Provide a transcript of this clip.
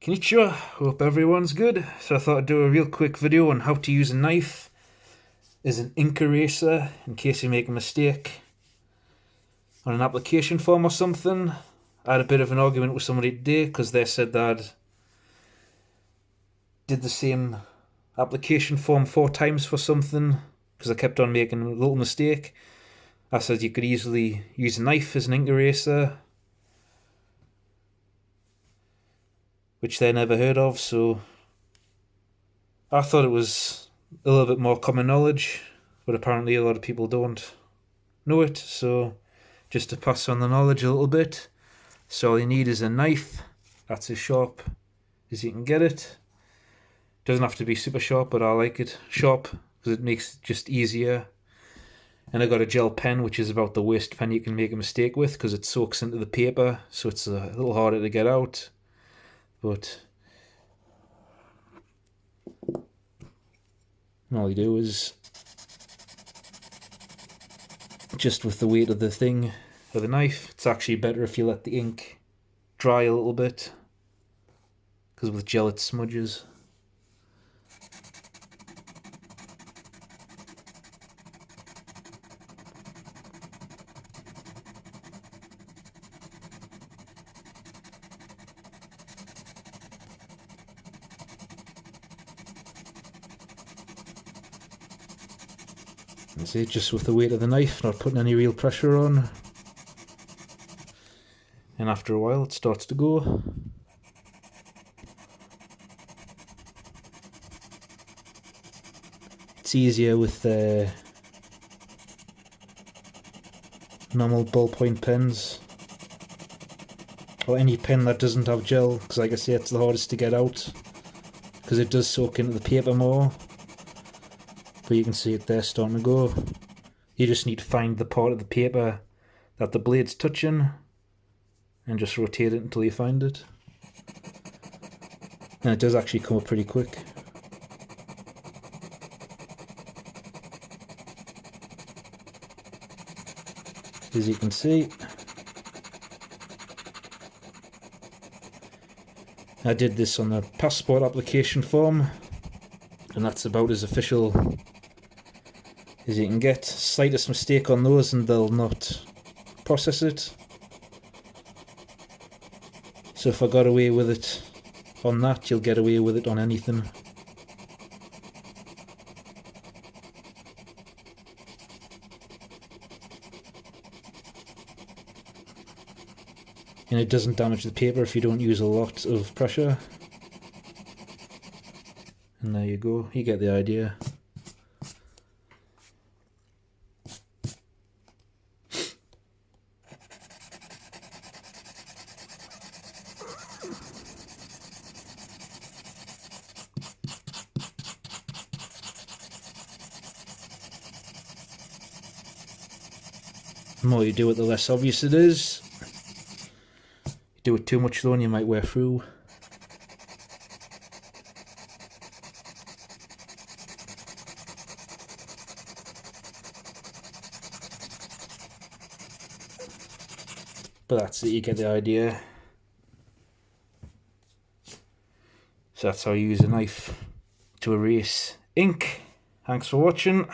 Konnichiwa, hope everyone's good. So I thought I'd do a real quick video on how to use a knife as an ink eraser in case you make a mistake on an application form or something. I had a bit of an argument with somebody today because they said that I did the same application form 4 times for something because I kept on making a little mistake. I said you could easily use a knife as an ink eraser, which they never heard of, so I thought it was a little bit more common knowledge, but apparently a lot of people don't know it, so just to pass on the knowledge a little bit. So all you need is a knife that's as sharp as you can get it. Doesn't have to be super sharp, but I like it sharp because it makes it just easier. And I got a gel pen, which is about the worst pen you can make a mistake with because it soaks into the paper, so it's a little harder to get out. But all you do is, just with the weight of the thing, of the knife, it's actually better if you let the ink dry a little bit, because with gel it smudges. See, just with the weight of the knife, not putting any real pressure on. And after a while it starts to go. It's easier with normal ballpoint pens, or any pen that doesn't have gel, because like I say, it's the hardest to get out, because it does soak into the paper more. But you can see it there starting to go. You just need to find the part of the paper that the blade's touching and just rotate it until you find it. And it does actually come up pretty quick. As you can see, I did this on the passport application form, and that's about as official as you can get. Slightest mistake on those and they'll not process it. So if I got away with it on that, you'll get away with it on anything. And it doesn't damage the paper if you don't use a lot of pressure. And there you go, you get the idea. The more you do it, the less obvious it is. You do it too much though and you might wear through. But that's it, you get the idea. So that's how you use a knife to erase ink. Thanks for watching.